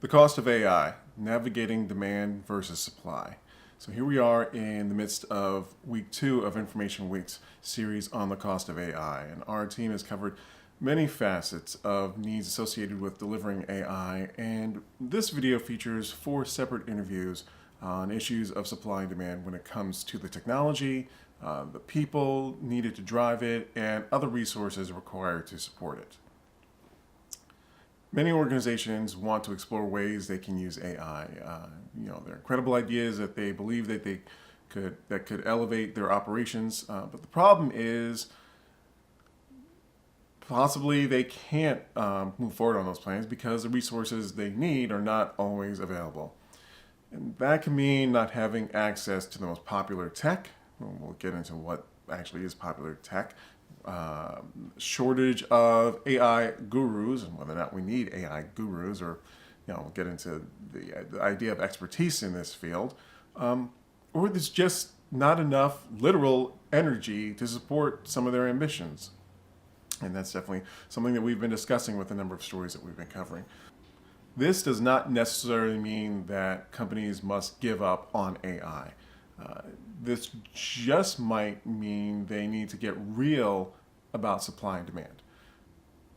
The cost of AI, navigating demand versus supply. So here we are in the midst of week 2 of Information Week's series on the cost of AI. And our team has covered many facets of needs associated with delivering AI. And this video features 4 separate interviews on issues of supply and demand when it comes to the technology, the people needed to drive it, and other resources required to support it. Many organizations want to explore ways they can use AI. There are incredible ideas that they believe that could elevate their operations, but the problem is possibly they can't move forward on those plans because the resources they need are not always available. And that can mean not having access to the most popular tech. We'll get into what actually is popular tech. Shortage of AI gurus, and whether or not we need AI gurus, or we'll get into the idea of expertise in this field, or there's just not enough literal energy to support some of their ambitions. And that's definitely something that we've been discussing with a number of stories that we've been covering. This does not necessarily mean that companies must give up on AI. This just might mean they need to get real about supply and demand.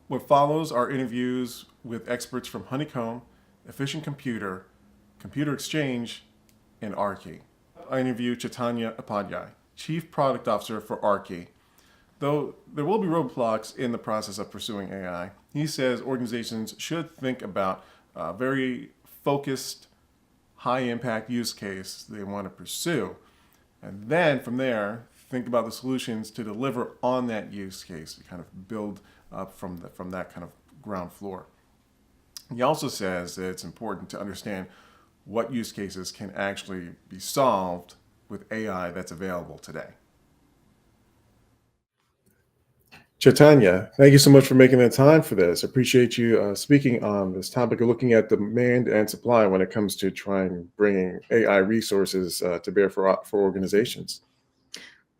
What follows are interviews with experts from Honeycomb, Efficient Computer, Computer Exchange, and Aarki. I interviewed Chaitanya Updahyay, Chief Product Officer for Aarki. Though there will be roadblocks in the process of pursuing AI, he says organizations should think about a very focused, high-impact use case they want to pursue. And then from there, think about the solutions to deliver on that use case, to kind of build up from that kind of ground floor. He also says that it's important to understand what use cases can actually be solved with AI that's available today. Chaitanya, thank you so much for making the time for this. I appreciate you speaking on this topic of looking at demand and supply when it comes to trying bringing AI resources to bear for organizations.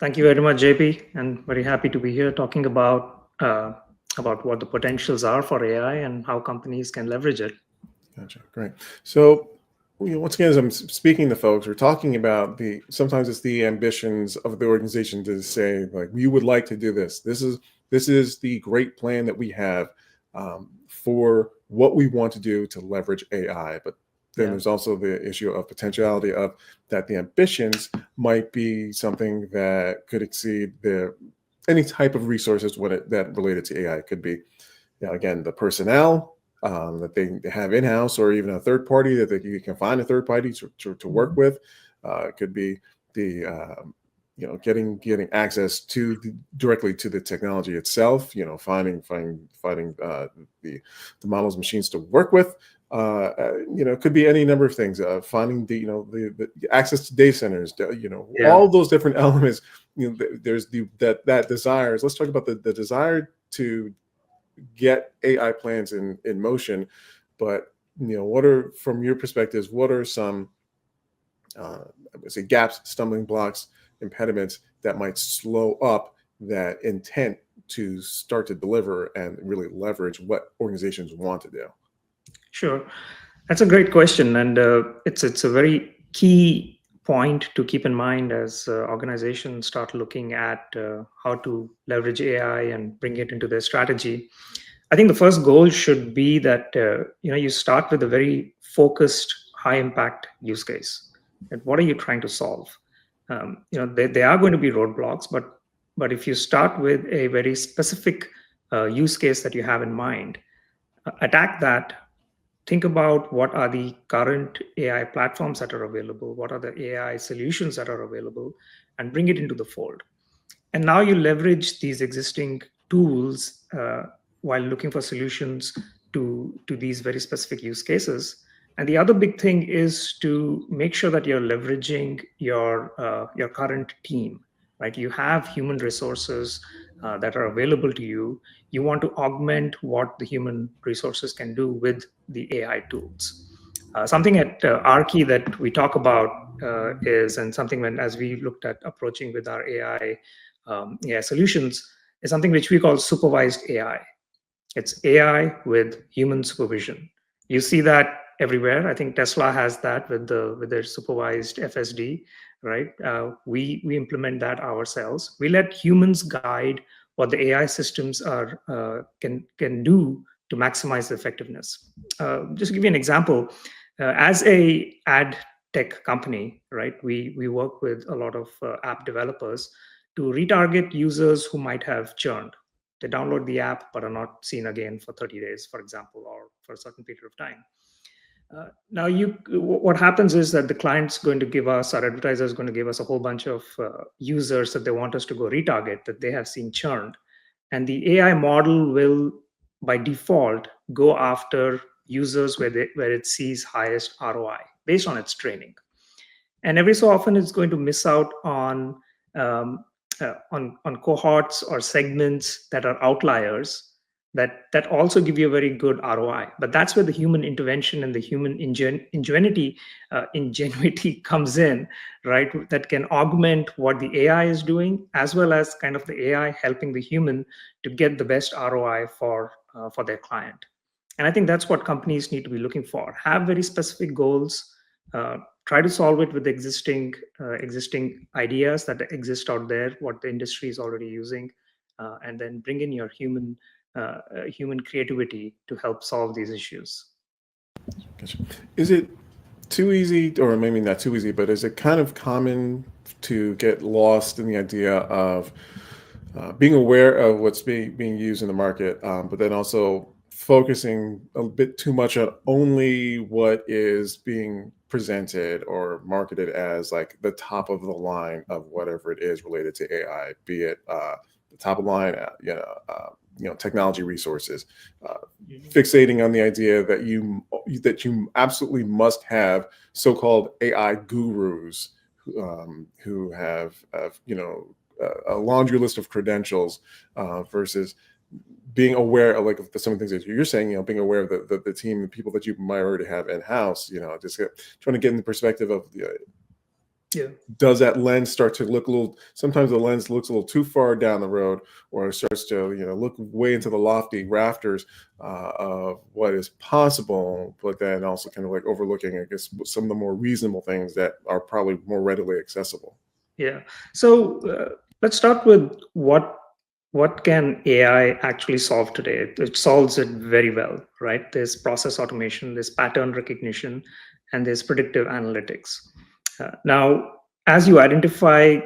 Thank you very much, JP, and very happy to be here talking about what the potentials are for AI and how companies can leverage it. Gotcha, great. So, once again, as I'm speaking to folks, we're talking about sometimes it's the ambitions of the organization to say, like, we would like to do this. This is the great plan that we have for what we want to do to leverage AI. But then there's also the issue of potentiality of that the ambitions might be something that could exceed any type of resources that related to AI. It could be, again, the personnel that they have in-house, or even a third party that you can find a third party to work with. It could be the getting access directly to the technology itself. Finding the models, machines to work with. It could be any number of things. Finding the access to data centers. All those different elements. There's that desires. Let's talk about the desire to get AI plans in motion. But from your perspectives, what are some gaps, stumbling blocks, impediments that might slow up that intent to start to deliver and really leverage what organizations want to do? Sure, that's a great question, and it's a very key point to keep in mind as organizations start looking at how to leverage AI and bring it into their strategy. I think the first goal should be that you start with a very focused, high-impact use case. And what are you trying to solve? There are going to be roadblocks, but if you start with a very specific use case that you have in mind, attack that. Think about what are the current AI platforms that are available, what are the AI solutions that are available, and bring it into the fold. And now you leverage these existing tools while looking for solutions to these very specific use cases. And the other big thing is to make sure that you're leveraging your current team, right? You have human resources that are available to you. You want to augment what the human resources can do with the AI tools. Something at Aarki that we talk about is, and something as we looked at approaching with our AI solutions, is something which we call supervised AI. It's AI with human supervision. You see that everywhere. I think Tesla has that with their supervised FSD, right? We implement that ourselves. We let humans guide what the AI systems can do to maximize the effectiveness. Just to give you an example, as a ad tech company, right? We work with a lot of app developers to retarget users who might have churned. They download the app but are not seen again for 30 days, for example, or for a certain period of time. Now, what happens is that the client's going to give us, our advertiser is going to give us a whole bunch of users that they want us to go retarget that they have seen churned, and the AI model will, by default, go after users where it sees highest ROI based on its training. And every so often, it's going to miss out um, on cohorts or segments that are outliers that also give you a very good ROI. But that's where the human intervention and the human ingenuity comes in, right? That can augment what the AI is doing, as well as kind of the AI helping the human to get the best ROI for their client. And I think that's what companies need to be looking for. Have very specific goals. Try to solve it with existing ideas that exist out there, what the industry is already using, and then bring in your human creativity to help solve these issues. Gotcha. Is it too easy, or maybe not too easy, but is it kind of common to get lost in the idea of being aware of what's being used in the market, but then also focusing a bit too much on only what is being presented or marketed as like the top of the line of whatever it is related to AI, be it the top of the line, technology resources, fixating on the idea that you absolutely must have so-called AI gurus who have a laundry list of credentials versus being aware of like some of the things that you're saying, being aware of the team, the people that you might already have in house, just trying to get in the perspective of does that lens start to look a little, sometimes the lens looks a little too far down the road, or it starts to look way into the lofty rafters of what is possible, but then also kind of like overlooking, I guess, some of the more reasonable things that are probably more readily accessible. Yeah. So let's start with what can AI actually solve today? It solves it very well, right? There's process automation, there's pattern recognition, and there's predictive analytics. Now, as you identify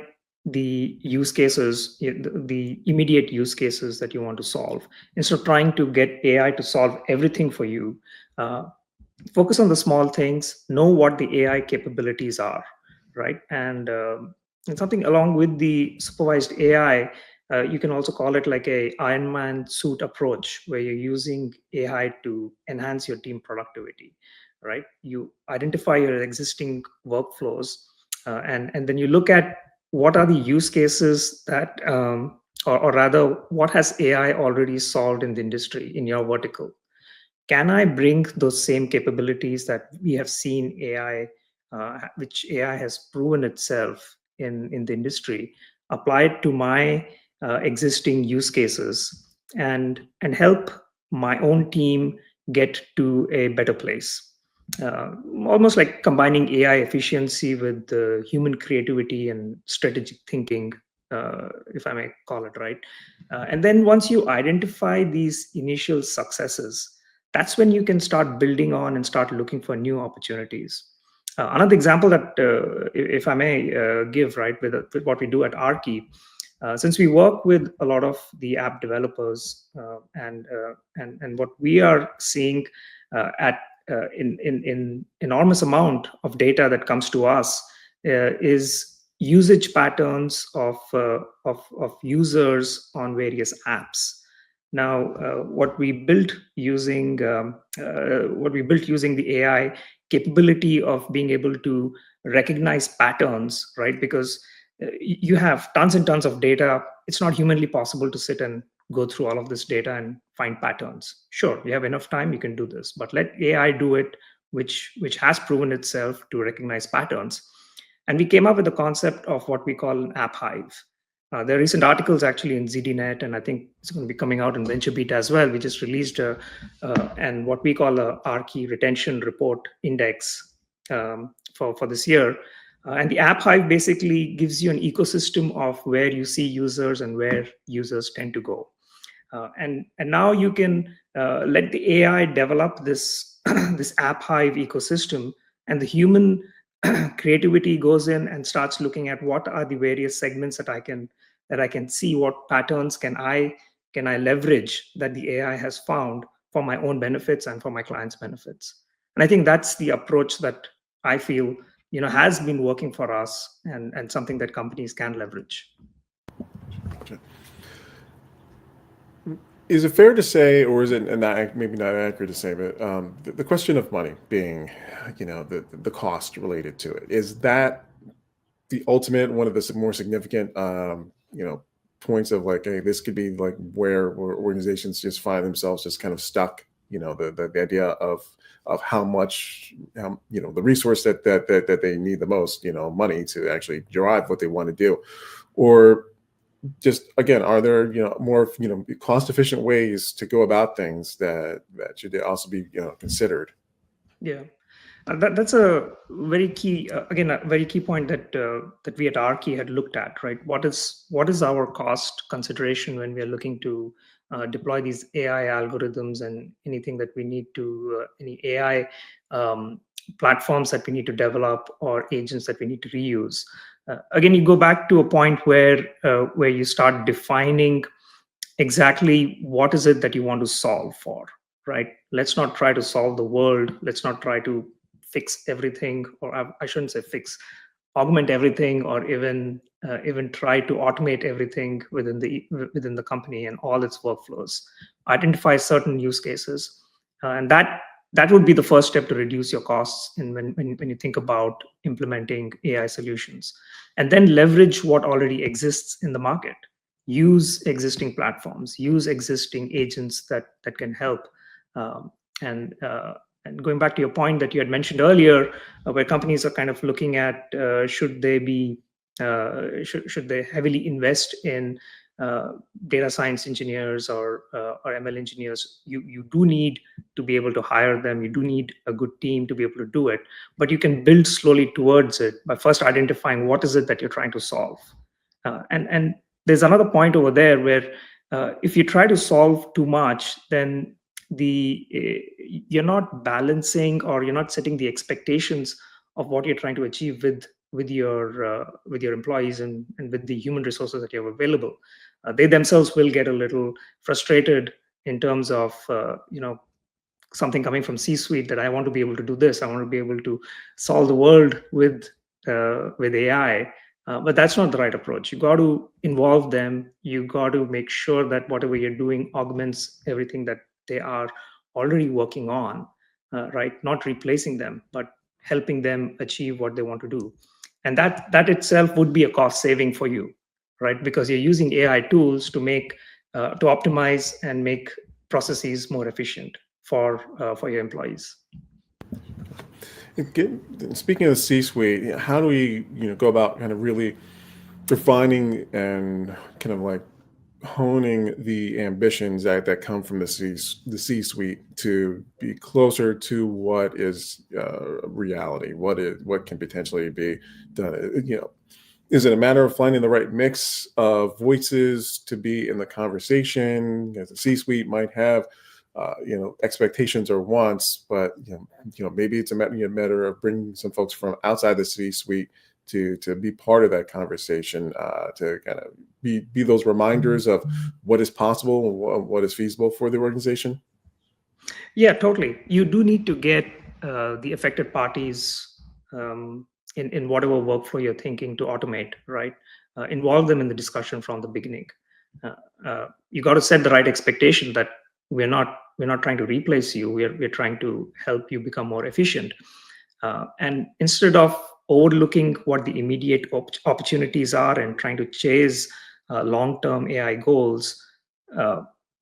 the use cases, the immediate use cases that you want to solve, instead of trying to get AI to solve everything for you, focus on the small things, know what the AI capabilities are, right? And something along with the supervised AI, you can also call it like a Iron Man suit approach, where you're using AI to enhance your team productivity, right? You identify your existing workflows, and then you look at what are the use cases that, or rather, what has AI already solved in the industry in your vertical. Can I bring those same capabilities that we have seen AI, which AI has proven itself in the industry, apply it to my existing use cases and help my own team get to a better place? Almost like combining AI efficiency with human creativity and strategic thinking, if I may call it, right. And then once you identify these initial successes, that's when you can start building on and start looking for new opportunities. Another example that, if I may give, right, with what we do at Aarki, since we work with a lot of the app developers, and what we are seeing at in enormous amount of data that comes to us is usage patterns of users on various apps. Now, what we built using the AI capability of being able to recognize patterns, right? Because you have tons and tons of data. It's not humanly possible to sit and go through all of this data and find patterns. Sure, you have enough time, you can do this, but let AI do it, which has proven itself to recognize patterns. And we came up with the concept of what we call an app hive. There are recent articles actually in ZDNet, and I think it's going to be coming out in VentureBeat as well. We just released and what we call a Aarki retention report index for this year. And the App Hive basically gives you an ecosystem of where you see users and where users tend to go. And now you can let the AI develop this this App Hive ecosystem, and the human creativity goes in and starts looking at what are the various segments that I can see, what patterns can I leverage that the AI has found for my own benefits and for my clients' benefits. And I think that's the approach that I feel has been working for us, and something that companies can leverage. Is it fair to say, or is it not, maybe not accurate to say, but the question of money being, the cost related to it, is that the ultimate, one of the more significant, points of like, hey, this could be like where organizations just find themselves just kind of stuck. The idea of how much, the resource that they need the most, money to actually derive what they want to do, or just again, are there more cost efficient ways to go about things that should also be considered? Yeah. That's a very key, again, a very key point that that we at Aarki had looked at, right? What is our cost consideration when we are looking to deploy these AI algorithms and anything that we need to, any AI platforms that we need to develop or agents that we need to reuse. Again, you go back to a point where you start defining exactly what is it that you want to solve for, right? Let's not try to solve the world. Let's not try to fix everything, or I shouldn't say fix, augment everything, or even try to automate everything within the company and all its workflows. Identify certain use cases, and that would be the first step to reduce your costs. And when you think about implementing AI solutions, and then leverage what already exists in the market. Use existing platforms, use existing agents that can help. Um, and going back to your point that you had mentioned earlier, where companies are kind of looking at should they heavily invest in data science engineers or ML engineers. You do need to be able to hire them. You do need a good team to be able to do it. But you can build slowly towards it by first identifying what is it that you're trying to solve. And there's another point over there where if you try to solve too much, then you're not balancing, or you're not setting the expectations of what you're trying to achieve with your employees and with the human resources that you have available. They themselves will get a little frustrated in terms of something coming from C-suite, that I want to be able to do this, I want to be able to solve the world with AI. But that's not the right approach. You got to involve them. You got to make sure that whatever you're doing augments everything that they are already working on, right? Not replacing them, but helping them achieve what they want to do. And that itself would be a cost saving for you, right? Because you're using AI tools to to optimize and make processes more efficient for your employees. Speaking of the C-suite, how do we go about kind of really refining and kind of like honing the ambitions that come from the C-suite to be closer to what is reality, what can potentially be done? Is it a matter of finding the right mix of voices to be in the conversation? As the C-suite might have, expectations or wants, but maybe it's a matter of bringing some folks from outside the C-suite to be part of that conversation, to kind of be those reminders of what is possible and what is feasible for the organization. Yeah, totally. You do need to get the affected parties in whatever workflow you're thinking to automate, right? Involve them in the discussion from the beginning. You got to set the right expectation that we're not trying to replace you. We're trying to help you become more efficient. And instead of overlooking what the immediate opportunities are and trying to chase long-term AI goals,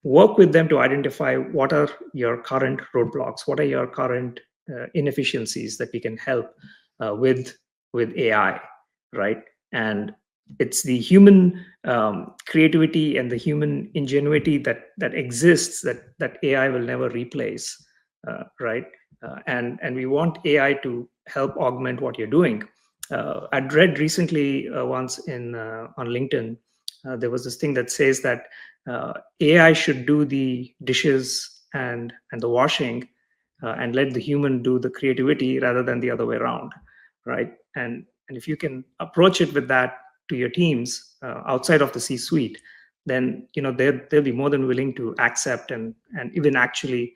work with them to identify what are your current roadblocks, what are your current inefficiencies that we can help with AI, right? And it's the human creativity and the human ingenuity that exists that AI will never replace, right? And we want AI to help augment what you're doing. I'd read recently once in on LinkedIn, there was this thing that says that AI should do the dishes and the washing, and let the human do the creativity rather than the other way around, right? And if you can approach it with that to your teams outside of the C-suite, then they'll be more than willing to accept and even actually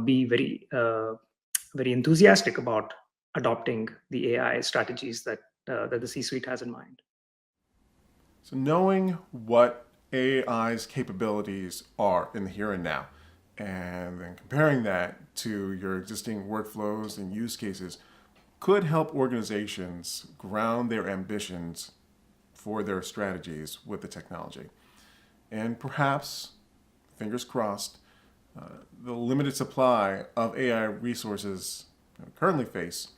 be very enthusiastic about adopting the AI strategies that the C-suite has in mind. So knowing what AI's capabilities are in the here and now, and then comparing that to your existing workflows and use cases could help organizations ground their ambitions for their strategies with the technology. And perhaps, fingers crossed, the limited supply of AI resources currently face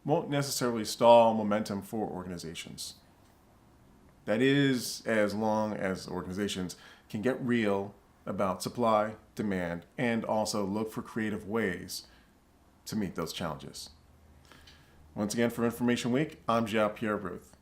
won't necessarily stall momentum for organizations. That is, as long as organizations can get real about supply, demand, and also look for creative ways to meet those challenges. Once again, for Information Week, I'm Joao-Pierre Ruth.